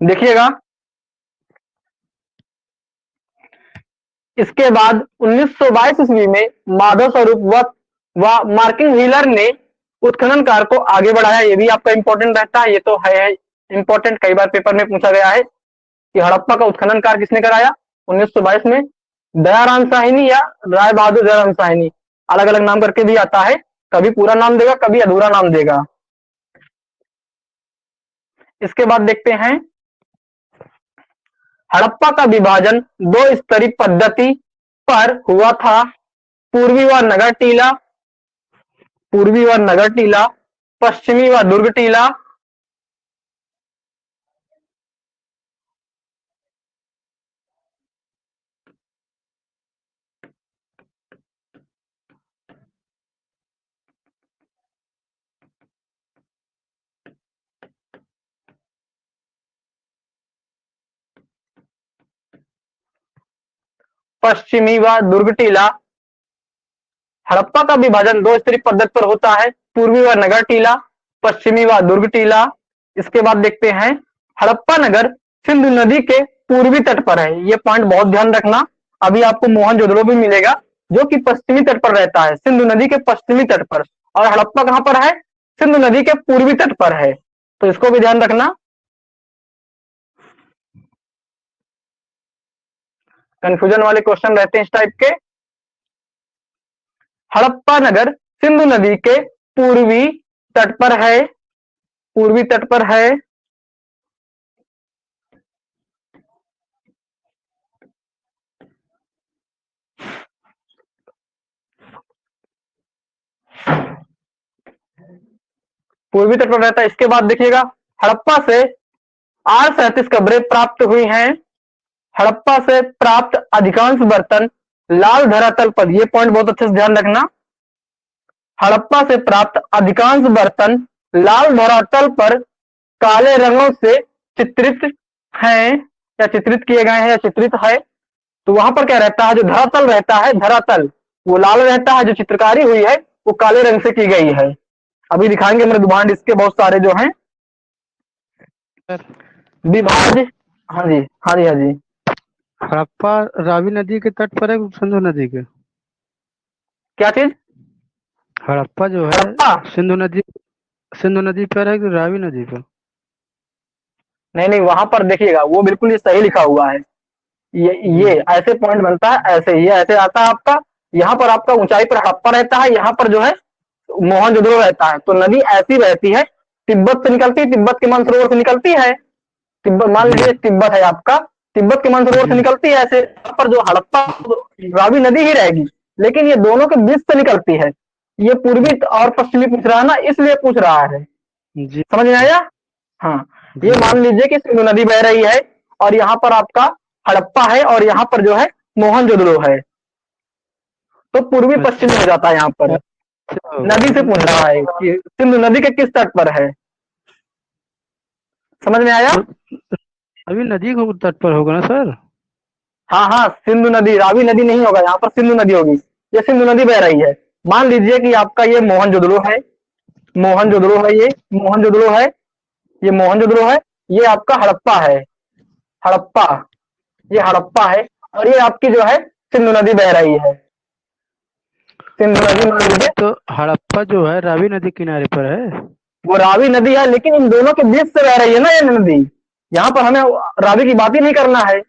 देखिएगा, इसके बाद 1922 ईस्वी में माधव स्वरूप वत्स व मार्किंग व्हीलर ने उत्खनन कार्य को आगे बढ़ाया। ये भी आपका इंपॉर्टेंट रहता है, ये तो है इंपॉर्टेंट, कई बार पेपर में पूछा गया है कि हड़प्पा का उत्खनन कार्य किसने कराया 1922 में, दयाराम साहनी या राय बहादुर दयाराम साहनी, अलग अलग नाम करके भी आता है, कभी पूरा नाम देगा कभी अधूरा नाम देगा। इसके बाद देखते हैं, हड़प्पा का विभाजन दो स्तरीय पद्धति पर हुआ था। पूर्वी व नगर टीला, पूर्वी व नगर टीला, पश्चिमी व दुर्ग टीला। पश्चिमी व दुर्ग टीला। हड़प्पा का विभाजन दो स्तरीय पद्धति पर होता है, पूर्वी व नगर टीला, पश्चिमी व दुर्ग टीला। इसके बाद देखते हैं, हड़प्पा नगर सिंधु नदी के पूर्वी तट पर है। ये पॉइंट बहुत ध्यान रखना। अभी आपको मोहनजोदड़ो भी मिलेगा जो कि पश्चिमी तट पर रहता है, सिंधु नदी के पश्चिमी तट पर, और हड़प्पा कहां पर है? सिंधु नदी के पूर्वी तट पर है। तो इसको भी ध्यान रखना, कंफ्यूजन वाले क्वेश्चन रहते हैं इस टाइप के। हड़प्पा नगर सिंधु नदी के पूर्वी तट पर है, पूर्वी तट पर है। पूर्वी तट पर रहता है। इसके बाद देखिएगा, हड़प्पा से 837 कब्रें प्राप्त हुई हैं। हड़प्पा से प्राप्त अधिकांश बर्तन लाल धरातल पर, यह पॉइंट बहुत अच्छे से ध्यान रखना, हड़प्पा से प्राप्त अधिकांश बर्तन लाल धरातल पर काले रंगों से चित्रित हैं, या चित्रित किए गए हैं, या चित्रित है। तो वहां पर क्या रहता है, जो धरातल रहता है, धरातल वो लाल रहता है, जो चित्रकारी हुई है वो काले रंग से की गई है। अभी दिखाएंगे मृदुभांड इसके बहुत सारे जो हैं। विभाज, हाँ जी, हाँ जी, हाँ जी। हड़प्पा रावी नदी के तट पर है सिंधु नदी के? क्या चीज? हड़प्पा जो है हड़प्पा, सिंधु नदी पर है कि रावी नदी पर? नहीं नहीं, वहां पर देखिएगा वो बिल्कुल ये सही लिखा हुआ है। ये ऐसे पॉइंट बनता है, ऐसे ये ऐसे आता है आपका। यहाँ पर आपका ऊंचाई पर हड़प्पा रहता है, यहाँ पर जो है मोहनजोदड़ो रहता है। तो नदी ऐसी बहती है, तिब्बत से निकलती है, तिब्बत के मानसरोवर से निकलती है। तिब्बत मान जी लीजिए तिब्बत है आपका, तिब्बत के मानसरोवर से जी निकलती है। ऐसे यहाँ पर जो हड़प्पा, रावी नदी ही रहेगी, लेकिन ये दोनों के बीच से निकलती है। ये पूर्वी और पश्चिमी पूछ रहा है ना, इसलिए पूछ रहा है। जी समझ में आया? हाँ। ये जी मान लीजिए कि सिंधु नदी बह रही है, और यहाँ पर आपका हड़प्पा है, और यहाँ पर जो है मोहनजोदड़ो है। तो पूर्वी पश्चिमी हो अच्छा जाता है यहाँ पर। अच्छा नदी से पूछ रहा है कि सिंधु नदी के किस तट पर है। समझ में आया? तो अभी नदी के तट पर होगा ना सर? हाँ हाँ, सिंधु नदी, रावी नदी नहीं होगा, यहाँ पर सिंधु नदी होगी। ये सिंधु नदी बह रही है। मान लीजिए कि आपका ये मोहनजोदड़ो है, मोहनजोदड़ो है, ये मोहनजोदड़ो है, ये मोहनजोदड़ो है, ये आपका हड़प्पा है, हड़प्पा, ये हड़प्पा है, और ये आपकी जो है सिंधु नदी बह रही है। सिंधु नदी मान लीजिए, तो हड़प्पा जो है रावी नदी किनारे पर है? वो रावी नदी है, लेकिन इन दोनों के बीच से बह रही है ना ये नदी। यहाँ पर हमें रावी की बात ही नहीं करना है।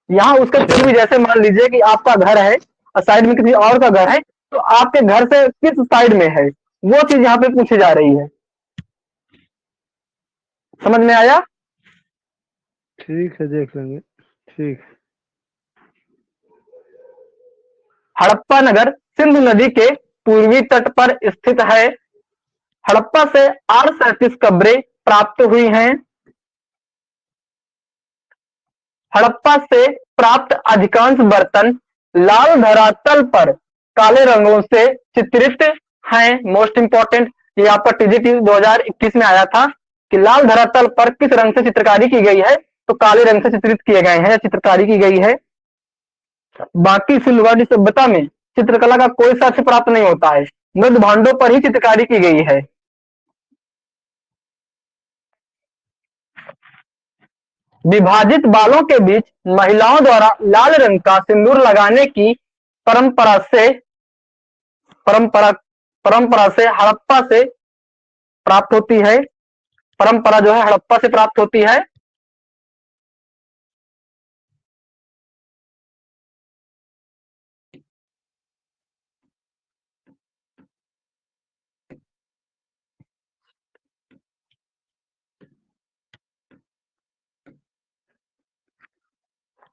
यहाँ उसके अच्छा पूर्वी, जैसे मान लीजिए कि आपका घर है और साइड में किसी और का घर है, तो आपके घर से किस साइड में है, वो चीज यहाँ पे पूछी जा रही है। समझ में आया? ठीक है, देख लेंगे। ठीक। हड़प्पा नगर सिंधु नदी के पूर्वी तट पर स्थित है। हड़प्पा से 837 कब्रें प्राप्त हुई हैं। हड़प्पा से प्राप्त अधिकांश बर्तन लाल धरातल पर काले रंगों से चित्रित हैं। मोस्ट इंपॉर्टेंट, ये आपका टीजीटी 2021 में आया था कि लाल धरातल पर किस रंग से चित्रकारी की गई है, तो काले रंग से चित्रित किए गए हैं या चित्रकारी की गई है। बाकी सिलवटी सभ्यता में चित्रकला का कोई साक्ष्य प्राप्त नहीं होता है, मृद भांडों पर ही चित्रकारी की गई है। विभाजित बालों के बीच महिलाओं द्वारा लाल रंग का सिंदूर लगाने की परंपरा से परंपरा परंपरा से हड़प्पा से प्राप्त होती है। परंपरा जो है हड़प्पा से प्राप्त होती है।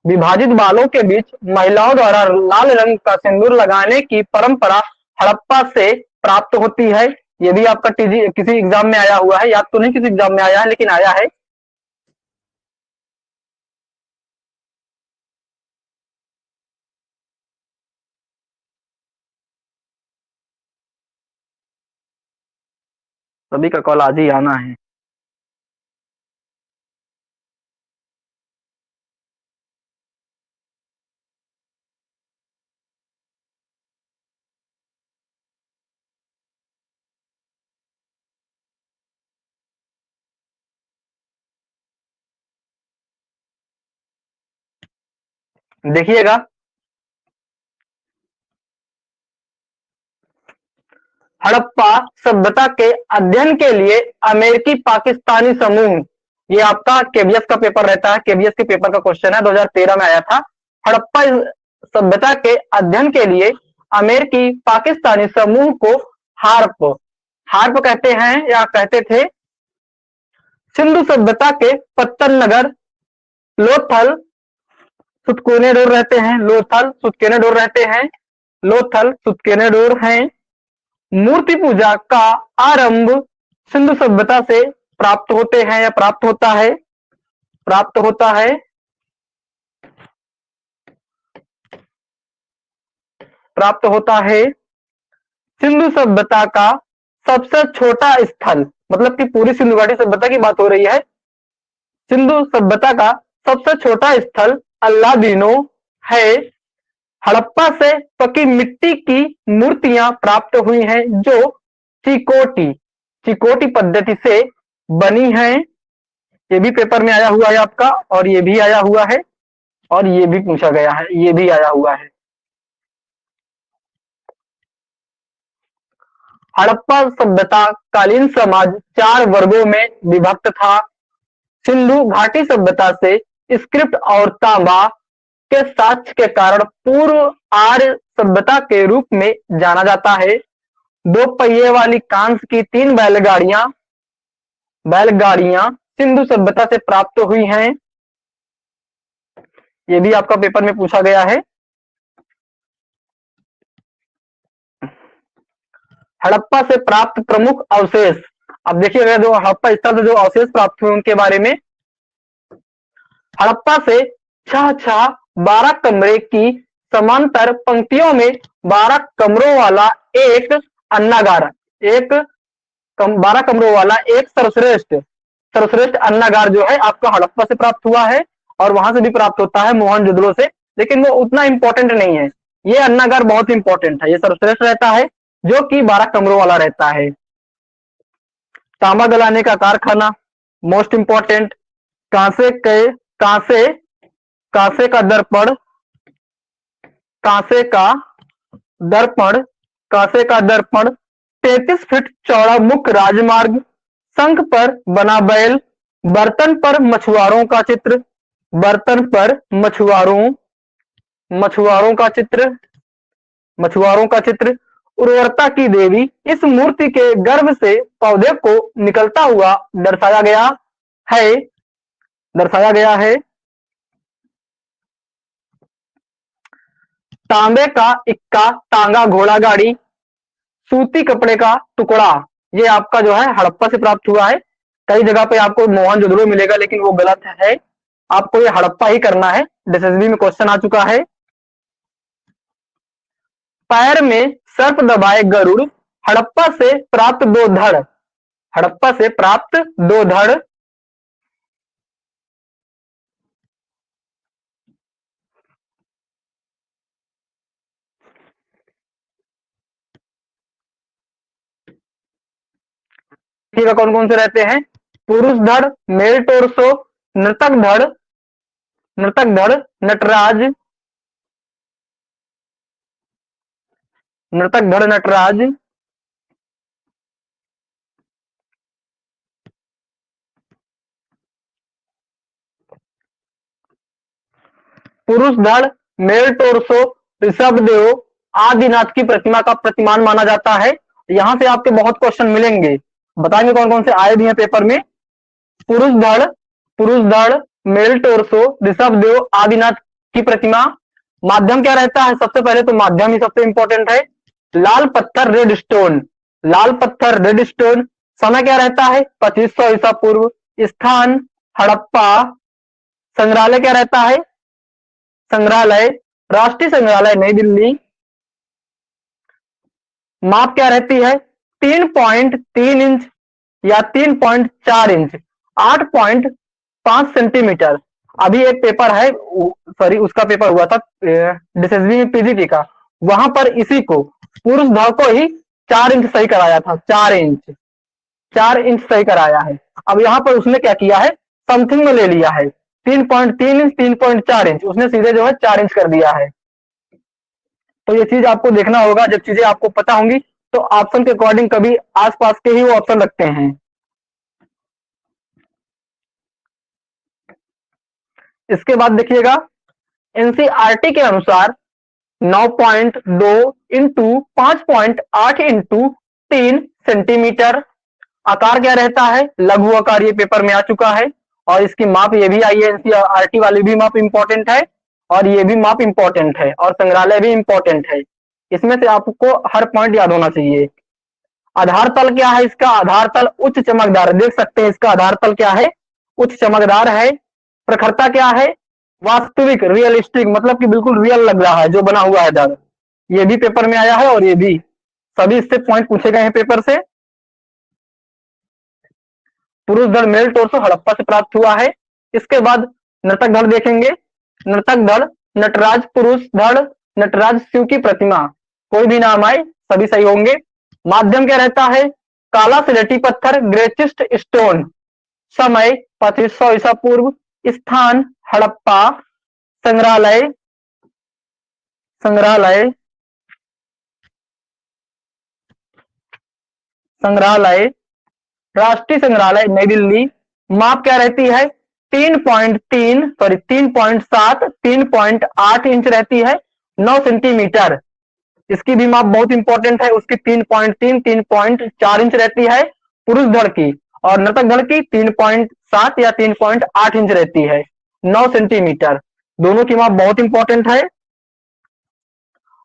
विभाजित बालों के बीच महिलाओं द्वारा लाल रंग का सिंदूर लगाने की परंपरा हड़प्पा से प्राप्त होती है। ये भी आपका टीजी किसी एग्जाम में आया हुआ है, याद तो नहीं किसी एग्जाम में आया है, लेकिन आया है। सभी का कॉल आज ही आना है। देखिएगा, हड़प्पा सभ्यता के अध्ययन के लिए अमेरिकी पाकिस्तानी समूह, ये आपका केबीएस का पेपर रहता है, केबीएस के पेपर का क्वेश्चन है, 2013 में आया था। हड़प्पा सभ्यता के अध्ययन के लिए अमेरिकी पाकिस्तानी समूह को हार्प हार्प कहते हैं या कहते थे। सिंधु सभ्यता के पत्तन नगर, लोथल सुत्केनेडोर रहते हैं, लोथल सुत्केनेडोर रहते हैं, लोथल सुत्केनेडोर हैं। मूर्ति पूजा का आरंभ सिंधु सभ्यता से प्राप्त होते हैं या प्राप्त होता है, प्राप्त होता है, प्राप्त होता है। सिंधु सभ्यता का सबसे छोटा स्थल, मतलब कि पूरी सिंधु घाटी सभ्यता की बात हो रही है। सिंधु सभ्यता का सबसे छोटा स्थल अल्लादीनो है। हड़प्पा से पकी मिट्टी की मूर्तियां प्राप्त हुई हैं जो चिकोटी चिकोटी पद्धति से बनी हैं। ये भी पेपर में आया हुआ है आपका, और ये भी आया हुआ है, और ये भी पूछा गया है, ये भी आया हुआ है। हड़प्पा सभ्यता कालीन समाज 4 वर्गों में विभक्त था। सिंधु घाटी सभ्यता से स्क्रिप्ट और तांबा के साक्ष्य के कारण पूर्व आर्य सभ्यता के रूप में जाना जाता है। 2 पहिए वाली कांस की 3 बैलगाड़ियां सिंधु सभ्यता से प्राप्त हुई हैं। ये भी आपका पेपर में पूछा गया है। हड़प्पा से प्राप्त प्रमुख अवशेष, अब देखिएगा जो हड़प्पा स्थल से जो अवशेष प्राप्त हुए उनके बारे में। हड़प्पा से 12 कमरे की समांतर पंक्तियों में 12 कमरों वाला एक अन्नागार, 12 कमरों वाला एक सर्वश्रेष्ठ अन्नागार जो है आपका हड़प्पा से प्राप्त हुआ है, और वहां से भी प्राप्त होता है मोहनजोदड़ो से, लेकिन वो उतना इंपॉर्टेंट नहीं है। ये अन्नागार बहुत इंपॉर्टेंट है, ये सर्वश्रेष्ठ रहता है जो कि 12 कमरों वाला रहता है। तांबा गलाने का कारखाना मोस्ट इंपॉर्टेंट। कांसे का दर्पण, कांसे का दर्पण 33 फीट चौड़ा मुख्य राजमार्ग, शंख पर बना बैल, बर्तन पर मछुआरों का चित्र, बर्तन पर मछुआरों का चित्र, उर्वरता की देवी। इस मूर्ति के गर्भ से पौधे को निकलता हुआ दर्शाया गया है। तांबे का इक्का, टांगा घोड़ा गाड़ी, सूती कपड़े का टुकड़ा, ये आपका जो है हड़प्पा से प्राप्त हुआ है। कई जगह पे आपको मोहनजोदड़ो मिलेगा, लेकिन वो गलत है, आपको ये हड़प्पा ही करना है। एसएसबी में क्वेश्चन आ चुका है। पैर में सर्प दबाए गरुड़, हड़प्पा से प्राप्त 2 धड़, हड़प्पा से प्राप्त 2 धड़। ठीक है, कौन कौन से रहते हैं? पुरुष धड़, मेल टोर्सो, नर्तक धड़, नटराज, पुरुष धड़, मेल टोर्सो, ऋषभदेव आदिनाथ की प्रतिमा का प्रतिमान माना जाता है। यहां से आपके बहुत क्वेश्चन मिलेंगे, बताएंगे कौन कौन से आए भी हैं पेपर में। पुरुष धड़, मेल टोर्सो, ऋषभदेव आदिनाथ की प्रतिमा। माध्यम क्या रहता है? सबसे पहले तो माध्यम ही सबसे इंपॉर्टेंट है। लाल पत्थर रेड स्टोन। समय क्या रहता है? 2500 ईसा पूर्व। स्थान हड़प्पा। संग्रहालय क्या रहता है? राष्ट्रीय संग्रहालय नई दिल्ली। माप क्या रहती है? 3.3 इंच या 3.4 इंच, 8.5 सेंटीमीटर। अभी एक पेपर है, सॉरी उसका पेपर हुआ था एसएसबी में पीजीटी का, वहां पर इसी को पुरुष धड़ को ही 4 इंच सही कराया था। 4 इंच सही कराया है। अब यहाँ पर उसने क्या किया है? समथिंग में ले लिया है, 3.3 इंच 3.4 इंच, उसने सीधे जो है 4 इंच कर दिया है। तो ये चीज आपको देखना होगा, जब चीजें आपको पता होंगी तो ऑप्शन के अकॉर्डिंग कभी आसपास के ही वो ऑप्शन रखते हैं। इसके बाद देखिएगा, एनसीईआरटी के अनुसार 9.2 इंटू 5.8 इंटू 3 सेंटीमीटर आकार क्या रहता है, लघु आकार, ये पेपर में आ चुका है। और इसकी माप ये भी आई है, एनसीईआरटी वाली भी माप इंपॉर्टेंट है और ये भी माप इंपॉर्टेंट है और संग्रहालय भी इंपॉर्टेंट है। इसमें से आपको हर पॉइंट याद होना चाहिए। आधार तल क्या है इसका, आधार तल उच्च चमकदार, देख सकते हैं इसका आधार तल क्या है, उच्च चमकदार है। प्रखरता क्या है, वास्तविक, रियलिस्टिक, मतलब कि बिल्कुल रियल लग रहा है जो बना हुआ है दर। ये भी पेपर में आया है और ये भी, सभी इससे पॉइंट पूछे गए हैं पेपर से। पुरुष धड़ मेल टोर्सो हड़प्पा से प्राप्त हुआ है। इसके बाद नर्तक धड़ देखेंगे। नर्तक धड़, नटराज पुरुष धड़, नटराज शिव की प्रतिमा, कोई भी नाम आए सभी सही होंगे। माध्यम क्या रहता है, काला सिलेटी पत्थर, ग्रेचिस्ट स्टोन। समय 2500 ईसा पूर्व। स्थान हड़प्पा। संग्रहालय, संग्रहालय, संग्रहालय, राष्ट्रीय संग्रहालय नई दिल्ली। माप क्या रहती है, 3.7 3.8 इंच रहती है, 9 सेंटीमीटर। इसकी भी माप बहुत इंपॉर्टेंट है, उसकी 3.3 3.4 इंच रहती है पुरुष धड़ की, और नर्तक धड़ की 3.7 या 3.8 इंच रहती है, 9 सेंटीमीटर। दोनों की माप बहुत इंपॉर्टेंट है।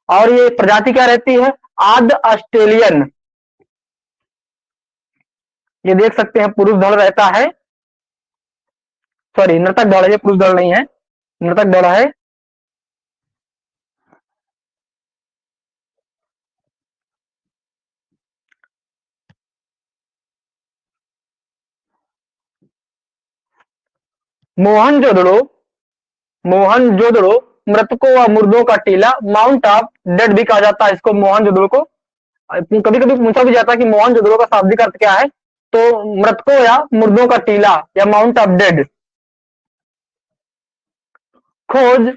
और ये प्रजाति क्या रहती है, आद्य ऑस्ट्रेलियन। ये देख सकते हैं पुरुष धड़ रहता है, सॉरी नर्तक धड़ है, ये पुरुष धड़ नहीं है, नर्तक धड़ है। मोहनजोदड़ो, मोहनजोदड़ो मृतकों व मुर्दों का टीला, माउंट ऑफ डेड भी कहा जाता है इसको, मोहनजोदड़ो को। कभी कभी पूछा भी जाता है कि मोहनजोदड़ो का शाब्दिक अर्थ क्या है, तो मृतकों या मुर्दों का टीला या माउंट ऑफ डेड। खोज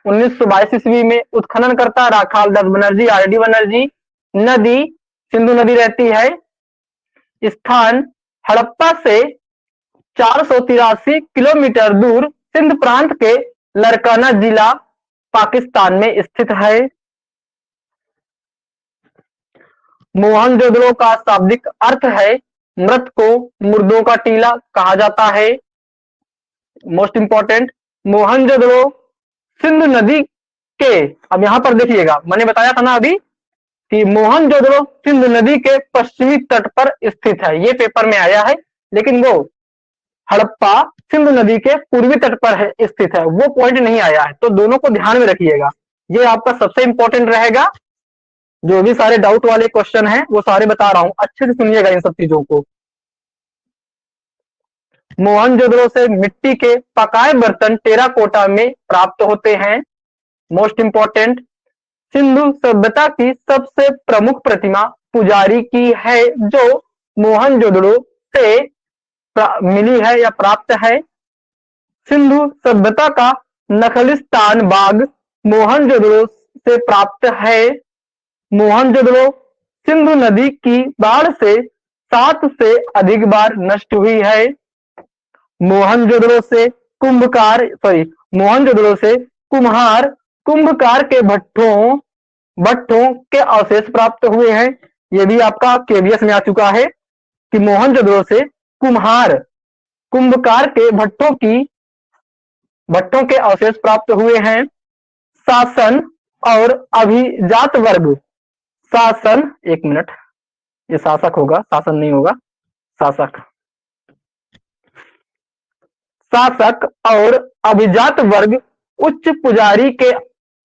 1922 ईस्वी में उत्खनन करता राखाल दत्त बनर्जी, आरडी बनर्जी। नदी सिंधु नदी रहती है। स्थान हड़प्पा से 483 किलोमीटर दूर सिंध प्रांत के लरकाना जिला पाकिस्तान में स्थित है। मोहनजोदड़ो का शाब्दिक अर्थ है मृत को मुर्दों का टीला कहा जाता है। मोस्ट इंपॉर्टेंट, मोहनजोदड़ो सिंधु नदी के, अब यहां पर देखिएगा मैंने बताया था ना अभी कि मोहनजोदड़ो सिंधु नदी के पश्चिमी तट पर स्थित है, ये पेपर में आया है। लेकिन वो हड़प्पा सिंधु नदी के पूर्वी तट पर है, स्थित है, वो पॉइंट नहीं आया है। तो दोनों को ध्यान में रखिएगा, ये आपका सबसे इंपॉर्टेंट रहेगा। जो भी सारे डाउट वाले क्वेश्चन हैं वो सारे बता रहा हूं, अच्छे से सुनिएगा इन सब चीजों को। मोहनजोदड़ो से मिट्टी के पकाए बर्तन टेराकोटा में प्राप्त होते हैं। मोस्ट इंपॉर्टेंट, सिंधु सभ्यता की सबसे प्रमुख प्रतिमा पुजारी की है, जो मोहनजोदड़ो से मिली है या प्राप्त है। सिंधु सभ्यता का नखलिस्तान बाग मोहनजोदड़ो से प्राप्त है। मोहनजोदड़ो सिंधु नदी की बाढ़ से 7 से अधिक बार नष्ट हुई है। मोहनजोदड़ो से मोहनजोदड़ो से कुम्हार कुंभकार के भट्टों के अवशेष प्राप्त हुए हैं। ये भी आपका केवीएस में आ चुका है कि मोहनजोदड़ो से कुंभकार के भट्टों के अवशेष प्राप्त हुए हैं। शासन और अभिजात वर्ग, शासन, एक मिनट, ये शासक होगा, शासन नहीं होगा, शासक। शासक और अभिजात वर्ग उच्च पुजारी के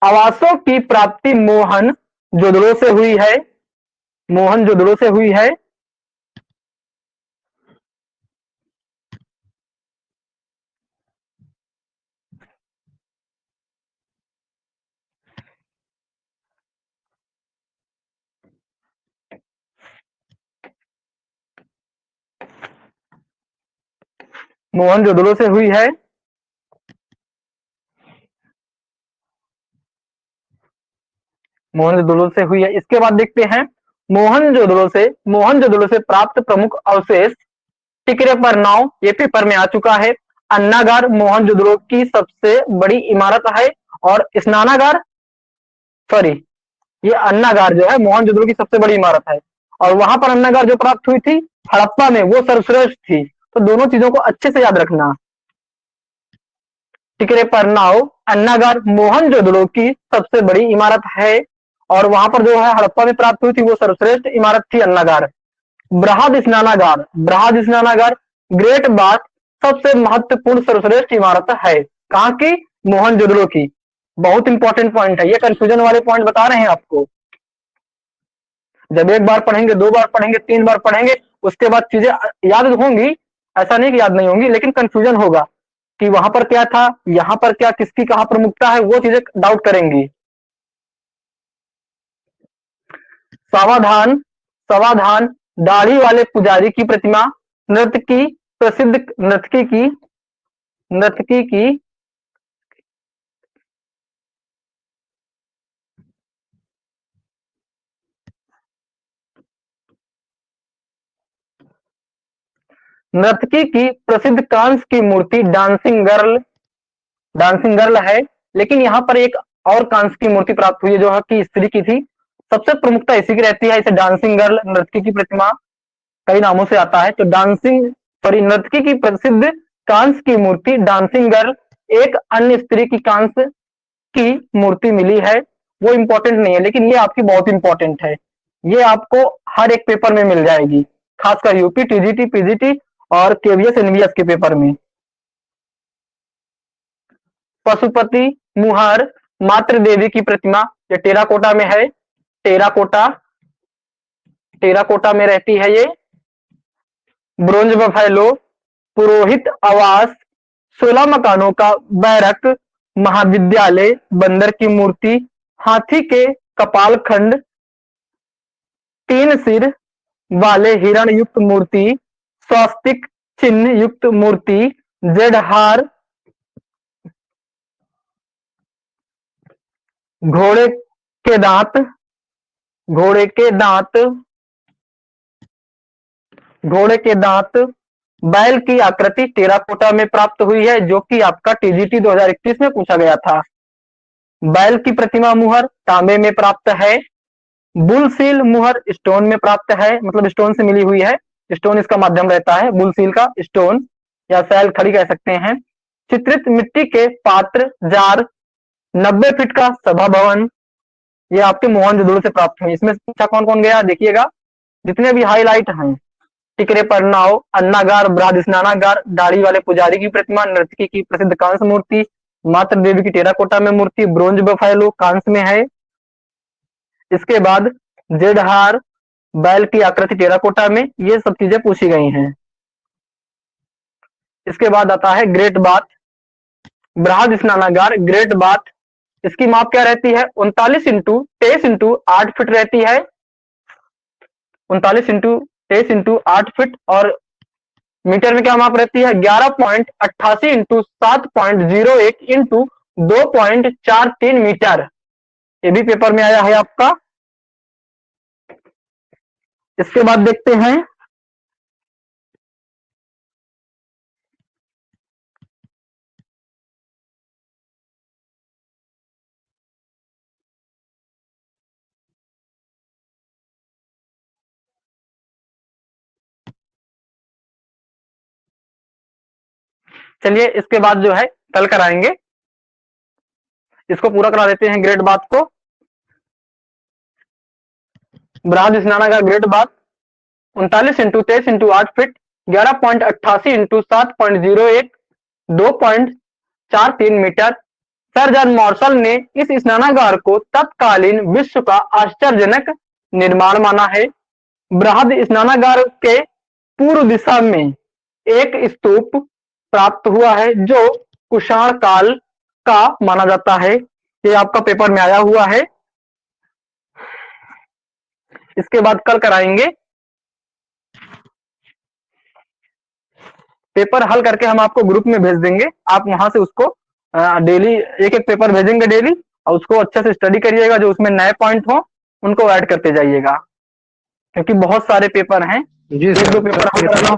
आवासों की प्राप्ति मोहनजोदड़ो से हुई है, मोहनजोदड़ो से हुई है। मोहनजोदड़ो से हुई है। मोहनजोदड़ो से हुई है। इसके बाद देखते हैं मोहनजोदड़ो से प्राप्त प्रमुख अवशेष टिकरे पर नाव, ये पेपर में आ चुका है। अन्नागार मोहनजोदड़ो की सबसे बड़ी इमारत है, और स्नानागार सॉरी ये अन्नागार जो है मोहनजोदड़ो की सबसे बड़ी इमारत है, और वहां पर अन्नागार जो प्राप्त हुई थी हड़प्पा में, वो सर्वश्रेष्ठ थी। तो दोनों चीजों को अच्छे से याद रखना। टिकरे पर नाव अन्नागार मोहनजोदड़ो की सबसे बड़ी इमारत है, और वहां पर जो है हड़प्पा में प्राप्त हुई थी वो सर्वश्रेष्ठ इमारत थी अन्नागार। बृहद स्नानागार ग्रेट बाथ सबसे महत्वपूर्ण सर्वश्रेष्ठ इमारत है। कहाँ की? मोहनजोदड़ो की। बहुत इंपॉर्टेंट पॉइंट है ये, कंफ्यूजन वाले पॉइंट बता रहे हैं आपको। जब एक बार पढ़ेंगे, दो बार पढ़ेंगे, तीन बार पढ़ेंगे, उसके बाद चीजें याद होंगी, ऐसा नहीं कि याद नहीं होंगी, लेकिन कंफ्यूजन होगा कि वहां पर क्या था, यहां पर क्या, किसकी कहां प्रमुखता है, वो चीजें डाउट करेंगी। सावधान सावधान दाढ़ी वाले पुजारी की प्रतिमा नर्तकी प्रसिद्ध नर्तकी की प्रसिद्ध कांस्य की मूर्ति डांसिंग गर्ल है। लेकिन यहाँ पर एक और कांस्य की मूर्ति प्राप्त हुई है जो कि स्त्री की थी। सबसे प्रमुखता इसी की रहती है। इसे डांसिंग गर्ल, नर्तकी की प्रतिमा कई नामों से आता है। तो नर्तकी की प्रसिद्ध कांस्य की मूर्ति डांसिंग गर्ल, एक अन्य स्त्री की कांस्य की मूर्ति मिली है, वो इंपॉर्टेंट नहीं है, लेकिन ये आपकी बहुत इंपॉर्टेंट है। ये आपको हर एक पेपर में मिल जाएगी, खासकर यूपी, टीजीटी, पीजीटी और केवीएस, एनवीएस के पेपर में। पशुपति मुहर मातृ देवी की प्रतिमा, ये टेराकोटा में है। टेराकोटा में रहती है ये। ब्रोंज बफेलो पुरोहित आवास, 16 मकानों का बैरक, महाविद्यालय, बंदर की मूर्ति, हाथी के कपाल खंड, 3 सिर वाले हिरण युक्त मूर्ति, स्वास्तिक चिन्ह युक्त मूर्ति, जेडहार, घोड़े के दांत, बैल की आकृति टेराकोटा में प्राप्त हुई है, जो कि आपका टीजीटी 2021 में पूछा गया था। बैल की प्रतिमा मुहर तांबे में प्राप्त है। बुल सील मुहर स्टोन में प्राप्त है, मतलब स्टोन से मिली हुई है, स्टोन इसका माध्यम रहता है। बुल सील का स्टोन या सैल खड़ी कह सकते हैं। चित्रित मिट्टी के पात्र, जार, 90 फीट का सभा भवन, ये आपके मोहनजोदड़ो से प्राप्त हुई। इसमें पूछा कौन कौन गया, देखिएगा जितने भी हाईलाइट हैं। टिकरे पर नाव, अन्नागार, बृहद स्नानागार, दाढ़ी वाले पुजारी की प्रतिमा, नर्तकी की प्रसिद्ध कांस्य मूर्ति, मातृ देवी की टेराकोटा में मूर्ति, ब्रोंज बफेलो कांस्य में है। इसके बाद जेडहार, बैल की आकृति टेराकोटा में, ये सब चीजें पूछी गई हैं। इसके बाद आता है ग्रेट बाथ, बृहद स्नानागार ग्रेट बाथ। इसकी माप क्या रहती है? 39 इंटू 23 इंटू 8 फीट रहती है। 39 इंटू 23 इंटू 8 फीट, और मीटर में क्या माप रहती है? 11.88 इंटू 7.01 इंटू 2.43 मीटर। ये भी पेपर में आया है आपका। इसके बाद देखते हैं चलिए इसके बाद जो है कल कराएंगे, इसको पूरा करा देते हैं ग्रेट बात को। बृहद स्नानागार ग्रेट बाथ 39 इंटू 23 इंटू 8 फीट, 11.88 इंटू 7.01, 2.43 मीटर। सर जॉन मार्शल ने इस स्नानागार को तत्कालीन विश्व का आश्चर्यजनक निर्माण माना है। बृहद स्नानागार के पूर्व दिशा में एक स्तूप प्राप्त हुआ है जो कुषाण काल का माना जाता है। ये आपका पेपर में आया हुआ है। इसके बाद कल कराएंगे, पेपर हल करके हम आपको ग्रुप में भेज देंगे। आप वहां से उसको डेली एक एक पेपर भेजेंगे डेली, और उसको अच्छे से स्टडी करिएगा। जो उसमें नए पॉइंट हो उनको ऐड करते जाइएगा। क्योंकि बहुत सारे पेपर हैं, जी एक सर दो पेपर हल करना।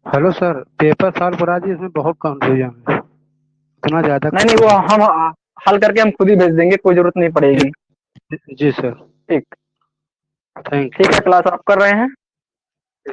हेलो सर, पेपर सॉल्व करा दी, इसमें बहुत कंफ्यूजन है, इतना ज्यादा नहीं नहीं, वो हम हल करके हम खुद ही भेज देंगे, कोई जरूरत नहीं पड़ेगी। जी सर, ठीक। थैंक ठीक है, क्लास आप कर रहे हैं। यू।